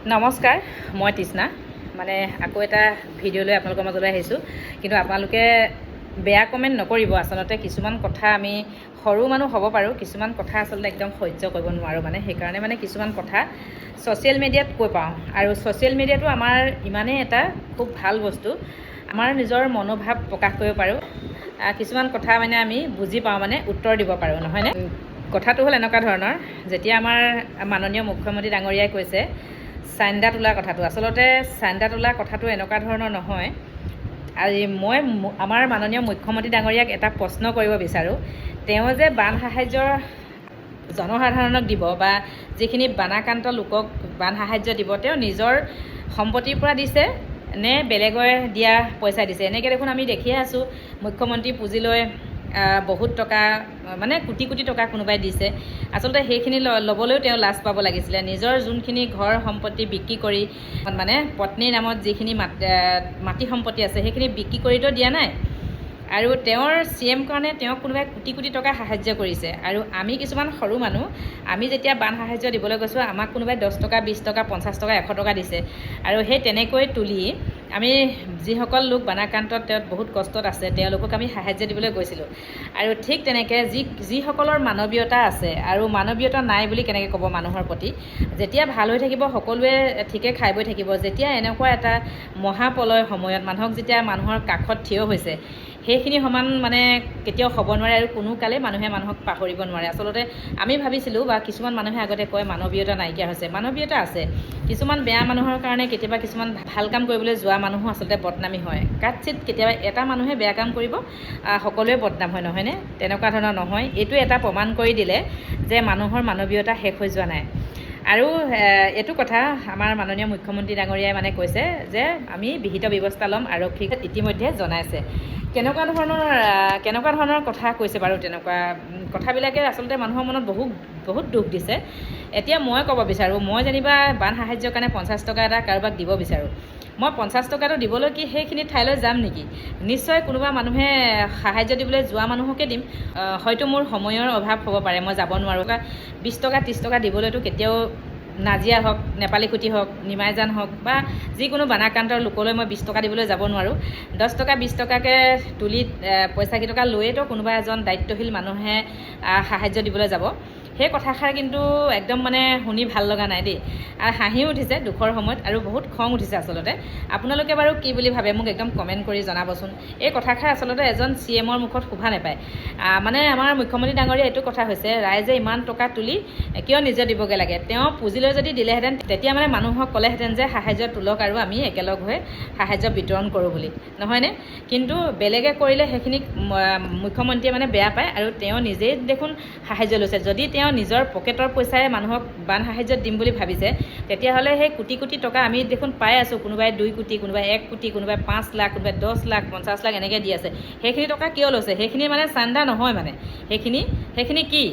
নমস্কাৰ, মই তৃষ্ণা। মানে আকৌ এটা ভিডিঅ' লৈ আপোনালোকৰ মাজলৈ আহিছোঁ। কিন্তু আপোনালোকে বেয়া কমেণ্ট নকৰিব। আচলতে কিছুমান কথা আমি সৰু মানুহ হ'ব পাৰোঁ, কিছুমান কথা আচলতে একদম সহ্য কৰিব নোৱাৰোঁ। সেইকাৰণে কিছুমান কথা ছ'চিয়েল মিডিয়াত কৈ পাওঁ। আৰু ছ'চিয়েল মিডিয়াটো আমাৰ ইমানেই এটা খুব ভাল বস্তু, আমাৰ নিজৰ মনোভাৱ প্ৰকাশ কৰিব পাৰোঁ। কিছুমান কথা আমি বুজি পাওঁ, উত্তৰ দিব পাৰোঁ, নহয়নে? কথাটো হ'ল এনেকুৱা ধৰণৰ, যেতিয়া আমাৰ মাননীয় মুখ্যমন্ত্ৰী ডাঙৰীয়াই কৈছে চান্দা তোলা কথাটো, আচলতে চান্দা তোলা কথাটো এনেকুৱা ধৰণৰ নহয়। আজি মই আমাৰ মাননীয় মুখ্যমন্ত্ৰী ডাঙৰীয়াক এটা প্ৰশ্ন কৰিব বিচাৰোঁ। তেওঁ যে বান সাহায্য জনসাধাৰণক দিব বা যিখিনি বানাক্ৰান্ত লোকক বান সাহায্য দিব, তেওঁ নিজৰ সম্পত্তিৰ পৰা দিছে নে বেলেগৰ দিয়া পইচা দিছে? এনেকৈ দেখোন আমি দেখিয়ে আছোঁ, মুখ্যমন্ত্ৰী পুঁজি লৈ বহুত টকা কোটি কোটি টকা কোনোবাই দিছে। আচলতে সেইখিনি ল'বলৈও তেওঁ লাজ পাব লাগিছিলে। নিজৰ যোনখিনি ঘৰ সম্পত্তি বিক্ৰী কৰি পত্নীৰ নামত যিখিনি মাটি সম্পত্তি আছে সেইখিনি বিক্ৰী কৰিতো দিয়া নাই। আৰু তেওঁৰ CM কাৰণে তেওঁক কোনোবাই কোটি কোটি টকা সাহায্য কৰিছে। আৰু আমি কিছুমান সৰু মানুহ, আমি যেতিয়া বান সাহায্য দিবলৈ গৈছোঁ, আমাক কোনোবাই 10 টকা 20 টকা 50 টকা 100 টকা দিছে। আৰু সেই তেনেকৈ তুলি আমি যিসকল লোক বানাক্ৰান্তত বহুত কষ্টত আছে, তেওঁলোকক আমি সাহায্য দিবলৈ গৈছিলোঁ। আৰু ঠিক তেনেকৈ যিসকলৰ মানৱীয়তা আছে, আৰু মানৱীয়তা নাই বুলি কেনেকৈ ক'ব মানুহৰ প্ৰতি? যেতিয়া ভাল হৈ থাকিব সকলোৱে ঠিকে খাই বৈ থাকিব, যেতিয়া এনেকুৱা এটা মহাপ্ৰলয়ৰ সময়ত মানুহৰ কাষত থিয় হৈছে, সেইখিনি সমান কেতিয়াও হ'ব নোৱাৰে। আৰু কোনো কালে মানুহে মানুহক পাহৰিব নোৱাৰে। আচলতে আমি ভাবিছিলোঁ, বা কিছুমান মানুহে আগতে কয় মানৱীয়তা নাইকিয়া হৈছে। মানৱীয়তা আছে। কিছুমান বেয়া মানুহৰ কাৰণে কেতিয়াবা কিছুমান ভাল কাম কৰিবলৈ যোৱা মানুহো আচলতে বদনামী হয়। কাটচিত কেতিয়াবা এটা মানুহে বেয়া কাম কৰিব, সকলোৱে বদনাম হয়, নহয়নে? তেনেকুৱা ধৰণৰ নহয়। এইটো এটা প্ৰমাণ কৰি দিলে যে মানুহৰ মানৱীয়তা শেষ হৈ যোৱা নাই। আৰু এইটো কথা আমাৰ মাননীয় মুখ্যমন্ত্ৰী ডাঙৰীয়াই কৈছে যে আমি বিহিত ব্যৱস্থা ল'ম, আৰক্ষীক ইতিমধ্যে জনাইছে। কেনেকুৱা ধৰণৰ কথা কৈছে বাৰু? তেনেকুৱা কথাবিলাকে আচলতে মানুহৰ মনত বহুত দুখ দিছে। এতিয়া মই ক'ব বিচাৰোঁ, মই যেনিবা বান সাহায্যৰ কাৰণে 50 টকা এটা কাৰোবাক দিব বিচাৰোঁ। মই 50 টকাটো দিবলৈ কি সেইখিনি ঠাইলৈ যাম নেকি? নিশ্চয় কোনোবা মানুহে সাহায্য দিবলৈ যোৱা মানুহকে দিম। হয়তো মোৰ সময়ৰ অভাৱ হ'ব পাৰে, মই যাব নোৱাৰোঁ। 20 টকা 30 টকা দিবলৈতো কেতিয়াও নাজিৰা হওক, নেপালী খুটি হওক, নিমাইজান হওক বা যিকোনো বানাক্ৰান্তৰ লোকলৈ মই 20 টকা দিবলৈ যাব নোৱাৰোঁ। 10 টকা 20 টকাকৈ তুলি পইচাকেইটকা লৈয়েতো কোনোবা এজন দায়িত্বশীল মানুহে সাহায্য দিবলৈ যাব। সেই কথাষাৰ কিন্তু একদম শুনি ভাল লগা নাই দেই। আৰু হাঁহিও উঠিছে দুখৰ সময়ত, আৰু বহুত খং উঠিছে আচলতে। আপোনালোকে বাৰু কি বুলি ভাবে মোক একদম কমেণ্ট কৰি জনাবচোন। এই কথাষাৰ আচলতে এজন CMৰ মুখত শোভা নাপায়। আমাৰ মুখ্যমন্ত্ৰী ডাঙৰীয়া এইটো কথা হৈছে, ৰাইজে ইমান টকা তুলি কিয় নিজে দিবগৈ লাগে? তেওঁ পুঁজিলৈ যদি দিলেহেঁতেন, তেতিয়া মানুহক ক'লেহেঁতেন যে সাহায্য তোলক আৰু আমি একেলগ হৈ সাহায্য বিতৰণ কৰোঁ বুলি, নহয়নে? কিন্তু বেলেগে কৰিলে সেইখিনিক মুখ্যমন্ত্ৰীয়ে বেয়া পায়, আৰু তেওঁ নিজেই দেখোন সাহায্য লৈছে। যদি তেওঁ নিজৰ পকেটৰ পইচাৰে মানুহক বান সাহায্য দিম বুলি ভাবিছে, তেতিয়াহ'লে সেই কোটি কোটি টকা আমি দেখোন পাই আছোঁ। কোনোবাই 2 কোটি, কোনোবাই 1 কোটি, কোনোবাই 5 লাখ, কোনোবাই 10 লাখ 50 লাখ এনেকৈ দি আছে। সেইখিনি টকা কিয় লৈছে? সেইখিনি চান্দা নহয়। সেইখিনি কি?